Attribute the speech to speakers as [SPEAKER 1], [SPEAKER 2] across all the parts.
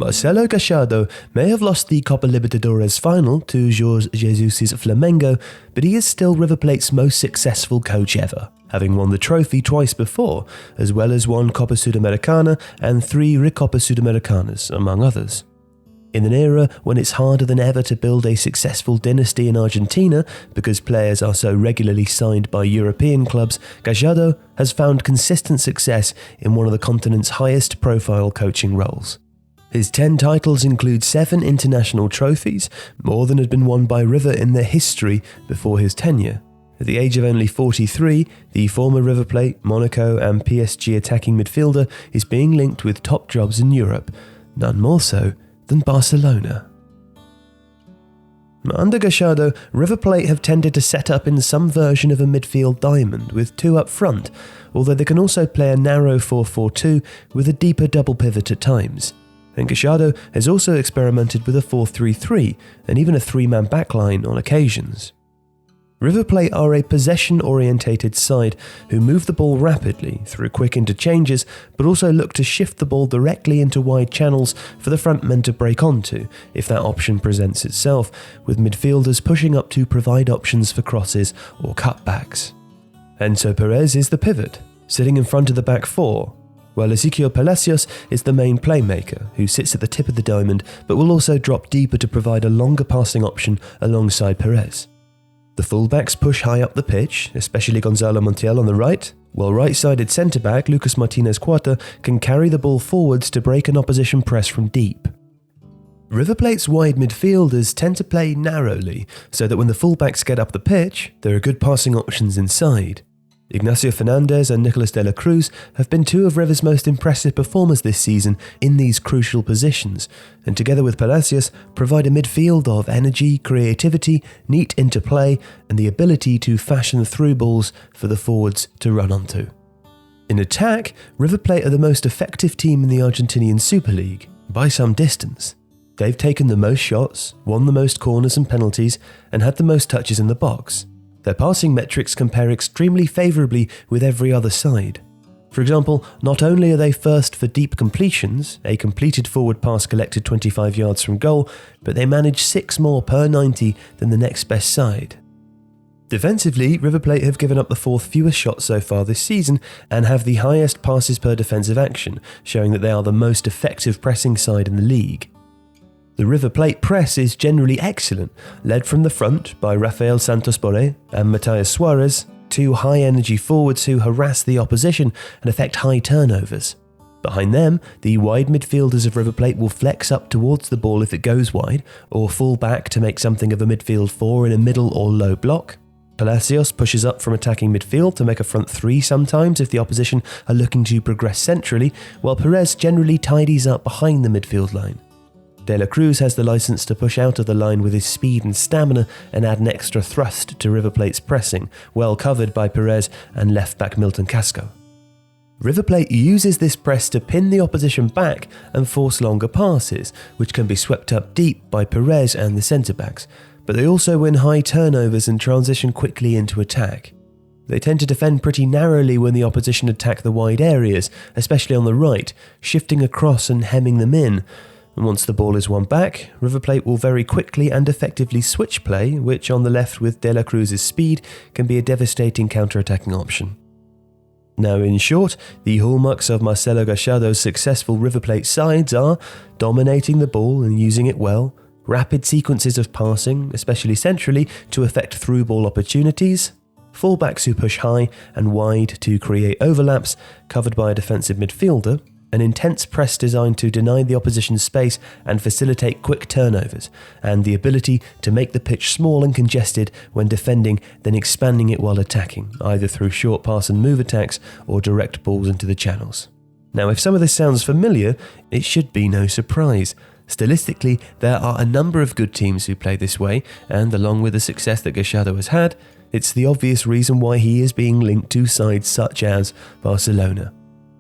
[SPEAKER 1] Marcelo Gallardo may have lost the Copa Libertadores final to Jorge Jesus' Flamengo, but he is still River Plate's most successful coach ever, having won the trophy twice before, as well as one Copa Sudamericana and 3 Recopa Sudamericanas, among others. In an era when it's harder than ever to build a successful dynasty in Argentina because players are so regularly signed by European clubs, Gallardo has found consistent success in one of the continent's highest profile coaching roles. His 10 titles include 7 international trophies, more than had been won by River in their history before his tenure. At the age of only 43, the former River Plate, Monaco and PSG attacking midfielder is being linked with top jobs in Europe, none more so than Barcelona. Under Gallardo, River Plate have tended to set up in some version of a midfield diamond with 2 up front, although they can also play a narrow 4-4-2 with a deeper double pivot at times. And Gallardo has also experimented with a 4-3-3 and even a 3-man backline on occasions. River Plate are a possession-orientated side who move the ball rapidly through quick interchanges, but also look to shift the ball directly into wide channels for the front men to break onto if that option presents itself, with midfielders pushing up to provide options for crosses or cutbacks. Enzo Perez is the pivot, sitting in front of the back 4, while Ezequiel Palacios is the main playmaker, who sits at the tip of the diamond but will also drop deeper to provide a longer passing option alongside Perez. The fullbacks push high up the pitch, especially Gonzalo Montiel on the right, while right-sided centre-back Lucas Martinez Quarta can carry the ball forwards to break an opposition press from deep. River Plate's wide midfielders tend to play narrowly, so that when the fullbacks get up the pitch, there are good passing options inside. Ignacio Fernandez and Nicolas de la Cruz have been 2 of River's most impressive performers this season in these crucial positions, and together with Palacios provide a midfield of energy, creativity, neat interplay, and the ability to fashion through balls for the forwards to run onto. In attack, River Plate are the most effective team in the Argentinian Super League, by some distance. They've taken the most shots, won the most corners and penalties, and had the most touches in the box. Their passing metrics compare extremely favourably with every other side. For example, not only are they first for deep completions, a completed forward pass collected 25 yards from goal, but they manage 6 more per 90 than the next best side. Defensively, River Plate have given up the 4th fewest shots so far this season and have the highest passes per defensive action, showing that they are the most effective pressing side in the league. The River Plate press is generally excellent, led from the front by Rafael Santos Borré and Matias Suarez, 2 high-energy forwards who harass the opposition and effect high turnovers. Behind them, the wide midfielders of River Plate will flex up towards the ball if it goes wide, or fall back to make something of a midfield 4 in a middle or low block. Palacios pushes up from attacking midfield to make a front 3 sometimes if the opposition are looking to progress centrally, while Perez generally tidies up behind the midfield line. De la Cruz has the license to push out of the line with his speed and stamina and add an extra thrust to River Plate's pressing, well covered by Perez and left-back Milton Casco. River Plate uses this press to pin the opposition back and force longer passes, which can be swept up deep by Perez and the centre-backs, but they also win high turnovers and transition quickly into attack. They tend to defend pretty narrowly when the opposition attack the wide areas, especially on the right, shifting across and hemming them in. And once the ball is won back, River Plate will very quickly and effectively switch play, which on the left with De La Cruz's speed can be a devastating counter-attacking option. Now in short, the hallmarks of Marcelo Gallardo's successful River Plate sides are dominating the ball and using it well, rapid sequences of passing, especially centrally, to effect through ball opportunities, fullbacks who push high and wide to create overlaps covered by a defensive midfielder, an intense press designed to deny the opposition space and facilitate quick turnovers, and the ability to make the pitch small and congested when defending, then expanding it while attacking, either through short pass and move attacks or direct balls into the channels. Now, if some of this sounds familiar, it should be no surprise. Stylistically, there are a number of good teams who play this way, and along with the success that Gallardo has had, it's the obvious reason why he is being linked to sides such as Barcelona.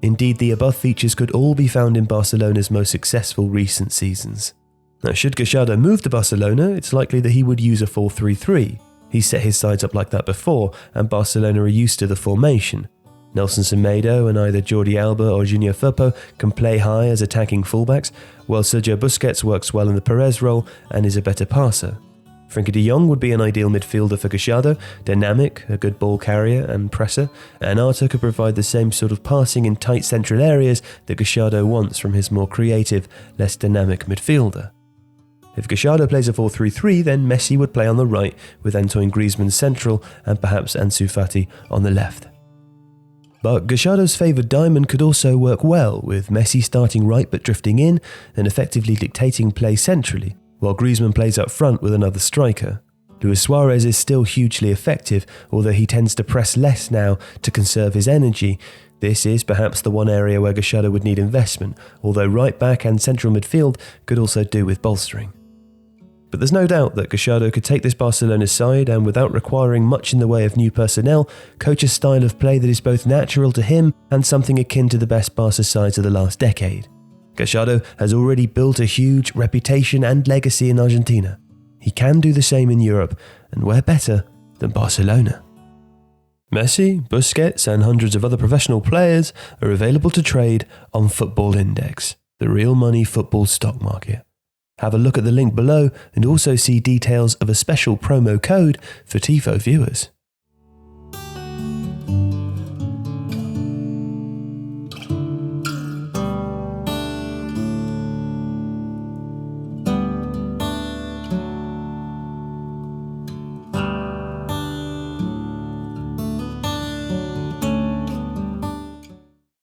[SPEAKER 1] Indeed, the above features could all be found in Barcelona's most successful recent seasons. Now, should Gallardo move to Barcelona, it's likely that he would use a 4-3-3. He's set his sides up like that before, and Barcelona are used to the formation. Nelson Semedo and either Jordi Alba or Junior Firpo can play high as attacking fullbacks, while Sergio Busquets works well in the Perez role and is a better passer. Frenkie de Jong would be an ideal midfielder for Gallardo, dynamic, a good ball carrier and presser, and Arthur could provide the same sort of passing in tight central areas that Gallardo wants from his more creative, less dynamic midfielder. If Gallardo plays a 4-3-3, then Messi would play on the right with Antoine Griezmann central and perhaps Ansu Fati on the left. But Gallardo's favoured diamond could also work well, with Messi starting right but drifting in and effectively dictating play centrally, while Griezmann plays up front with another striker. Luis Suarez is still hugely effective, although he tends to press less now to conserve his energy. This is perhaps the one area where Gallardo would need investment, although right back and central midfield could also do with bolstering. But there's no doubt that Gallardo could take this Barcelona side and, without requiring much in the way of new personnel, coach a style of play that is both natural to him and something akin to the best Barca sides of the last decade. Gallardo has already built a huge reputation and legacy in Argentina. He can do the same in Europe, and where better than Barcelona? Messi, Busquets and hundreds of other professional players are available to trade on Football Index, the real money football stock market. Have a look at the link below and also see details of a special promo code for TIFO viewers.